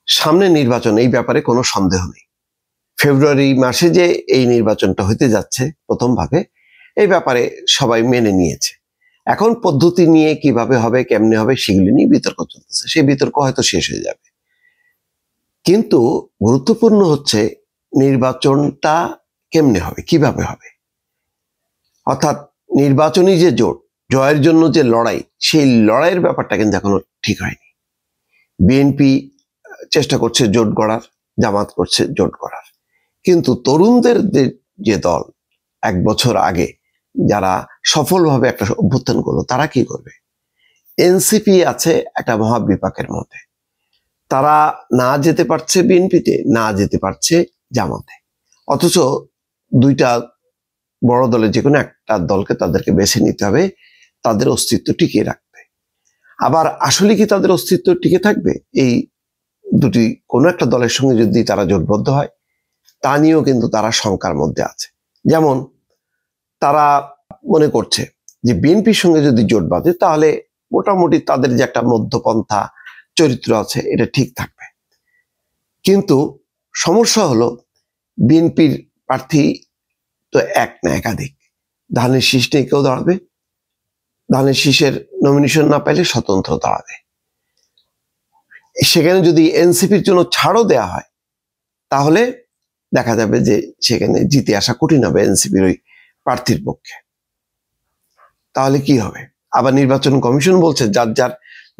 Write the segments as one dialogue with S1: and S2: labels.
S1: সামনে নির্বাচন, এই ব্যাপারে কোনো সন্দেহ নেই। ফেব্রুয়ারি মাসে যে এই নির্বাচনটা হতে যাচ্ছে প্রথম ভাগে, এই ব্যাপারে সবাই মেনে নিয়েছে। এখন পদ্ধতি নিয়ে কিভাবে হবে, কেমনে হবে, সেগুলি নিয়ে বিতর্ক চলতেছে। সেই বিতর্ক হয়তো শেষ হয়ে যাবে, কিন্তু গুরুত্বপূর্ণ হচ্ছে নির্বাচনটা কেমনে হবে, কিভাবে হবে। অর্থাৎ নির্বাচনী যে জোট, জয়ের জন্য যে লড়াই, সেই লড়াইয়ের ব্যাপারটা কিন্তু এখনো ঠিক হয়নি। বিএনপি চেষ্টা করছে জোট গড়ার, জামাত করছে জোট গড়ার, কিন্তু তরুণদের যে দল 1 বছর আগে যারা সফলভাবে একটা অভ্যুত্থান করলো, তারা কি করবে? এনসিপি আছে একটা মহাবিপাকের মধ্যে। তারা না যেতে পারছে বিএনপিতে, না যেতে পারছে জামাতে, অথচ দুইটা বড় দলের যে কোনো একটা দলকে তাদেরকে বেছে নিতে হবে তাদের অস্তিত্ব টিকিয়ে রাখতে। আবার আসলে কি তাদের অস্তিত্ব টিকে থাকবে এই দুটি কোনো একটা দলের সঙ্গে যদি তারা জোটবদ্ধ হয়? তা নিয়েও কিন্তু তারা শঙ্কার মধ্যে আছে। যেমন তারা মনে করছে যে বিএনপির সঙ্গে যদি জোট বাঁধে তাহলে মোটামুটি তাদের যে একটা মধ্যপন্থা চরিত্র আছে এটা ঠিক থাকবে। কিন্তু সমস্যা হলো বিএনপির প্রার্থী তো এক না একাধিক। ধানের শীষ নিয়ে কেউ দাঁড়াবে, ধানের শীষের নমিনেশন না পেলে স্বতন্ত্র দাঁড়াবে। সেখানে যদি এনসিপির জন্য ছাড়ও দেয়া হয় তাহলে দেখা যাবে যে সেখানে জিতে আসা কঠিন হবে এনসিপির ওই প্রার্থীর পক্ষে। তাহলে কি হবে? আবার নির্বাচন কমিশন বলছে যার যার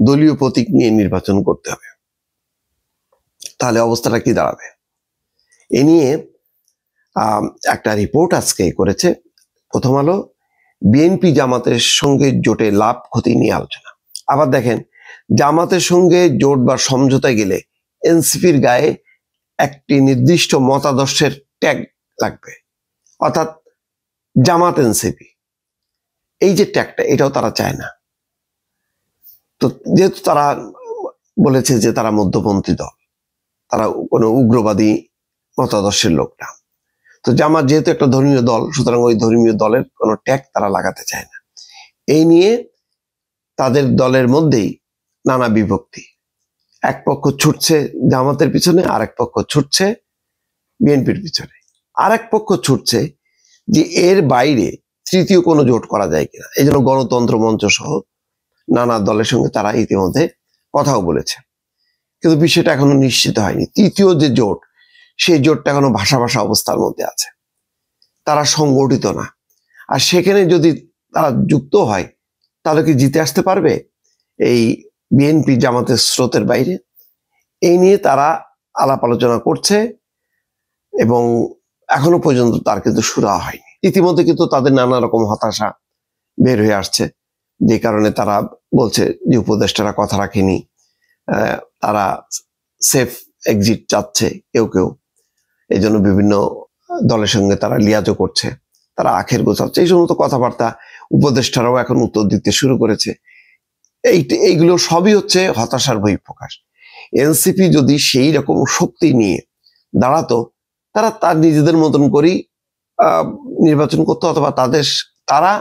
S1: দলীয় প্রতীক নিয়ে নির্বাচন করতে হবে। তাহলে অবস্থাটা কি দাঁড়াবে? এ নিয়ে একটা রিপোর্ট আজকে করেছে প্রথম আলো। বিএনপি জামাতের সঙ্গে জোটে লাভ ক্ষতি নিয়ে আলোচনা। আবার দেখেন, জামাতের সঙ্গে জোট বা সমঝোতায় গেলে এনসিপির গায়ে একটি নির্দিষ্ট মতাদর্শের ট্যাগ লাগবে, অর্থাৎ জামাত এনসিপি, এই যে ট্যাগটা, এটাও তারা চায় না। তো যেহেতু তারা বলেছে যে তারা মধ্যপন্থী দল, তারা কোনো উগ্রবাদী মতাদর্শের লোক না, তো জামাত যেহেতু একটা ধর্মীয় দল, সুতরাং ওই ধর্মীয় দলের কোনো ট্যাগ তারা লাগাতে চায় না। এই নিয়ে তাদের দলের মধ্যেই নানা বিভক্তি। এক পক্ষ ছুটছে জামাতের পিছনে, আরেক পক্ষ ছুটছে বিএনপির পিছনে, আরেক পক্ষ ছুটছে যে এর বাইরে তৃতীয় কোনো জোট করা যায় কিনা। এই জন্য গণতন্ত্র মঞ্চ সহ নানা দলের সঙ্গে তারা ইতিমধ্যে কথাও বলেছে, কিন্তু বিষয়টা এখনো নিশ্চিত হয়নি। তৃতীয় যে জোট, সেই জোটটা এখনো ভাষা ভাষা অবস্থার মধ্যে আছে, তারা সংগঠিত না। আর সেখানে যদি তারা যুক্ত হয় তাহলে কি জিতে আসতে পারবে এই বিএনপি জামাতের স্রোতের বাইরে? এই নিয়ে তারা আলাপ আলোচনা করছে এবং এখনো পর্যন্ত তার কিন্তু সুরাহা হয়নি। ইতিমধ্যে কিন্তু তাদের নানা রকম হতাশা বের হয়ে আসছে, যে কারণে তারা বলছে যে উপদেষ্টারা কথা রাখেনি, তারা সেফ এক্সিট চাচ্ছে কেউ কেউ, এই জন্য বিভিন্ন দলের সঙ্গে তারা লিয়াজও করছে, তারা আখের গোছাচ্ছে, এই সমস্ত কথাবার্তা উপদেষ্টারাও এখন উত্তর দিতে শুরু করেছে। এইগুলো সবই হচ্ছে হতাশার বহিঃপ্রকাশ। এনসিপি যদি সেই রকম শক্তি নিয়ে দাঁড়াতো, তারা তার নিজেদের মতন করেই নির্বাচন করতো, অথবা তারা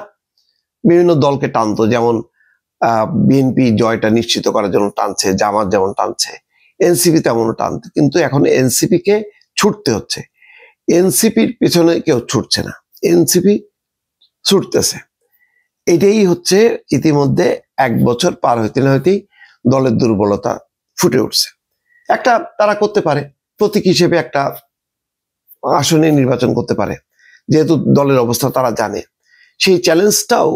S1: বিভিন্ন দলকে টানতো, যেমন বিএনপি জয়টা নিশ্চিত করার জন্য টানছে, জামাত যেমন টানছে, এনসিপি তেমনও টানছে। কিন্তু এখন এনসিপি কে ছুটতে হচ্ছে, এনসিপির পেছনে কেউ ছুটছে না, এনসিপি ছুটতেছে। এটাই হচ্ছে ইতিমধ্যে 1 বছর পার হইতে না হইতেই দলের দুর্বলতা ফুটে উঠছে। একটা তারা করতে পারে, প্রতীক হিসেবে একটা আসনে নির্বাচন করতে পারে, যেহেতু দলের অবস্থা তারা জানে। সেই চ্যালেঞ্জটাও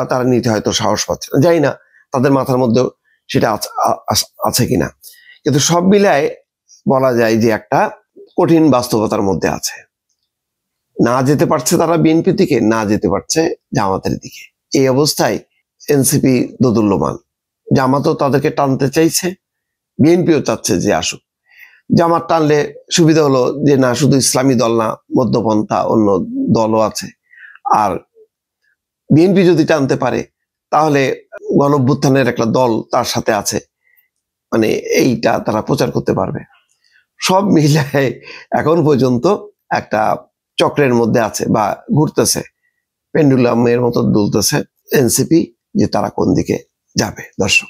S1: তারা নিতে হয়তো সাহস পাচ্ছে না, জানি না তাদের মাথার মধ্যে সেটা আছে কিনা। কিন্তু সব মিলায় বলা যায় যে একটা কঠিন বাস্তবতার মধ্যে আছে। না যেতে পারছে তারা বিএনপির দিকে, না যেতে পারছে জামাতের দিকে। এই অবস্থায় এনসিপি দোদুল্যমান। জামাতও তাদেরকে টানতে চাইছে, বিএনপিও চাচ্ছে যে আসুক। জামাত টানলে সুবিধা হলো যে না, শুধু ইসলামী দল না, মধ্যপন্থা অন্য দলও আছে। আর বিএনপি যদি টানতে পারে তাহলে গণঅভ্যুত্থানের একটা দল তার সাথে আছে, মানে এইটা তারা প্রচার করতে পারবে। সব মিলায় এখন পর্যন্ত একটা চক্রের মধ্যে আছে বা ঘুরতেছে, পেন্ডুলামের মতো দুলতেছে এনসিপি, যে তারা কোন দিকে যাবে। দর্শক।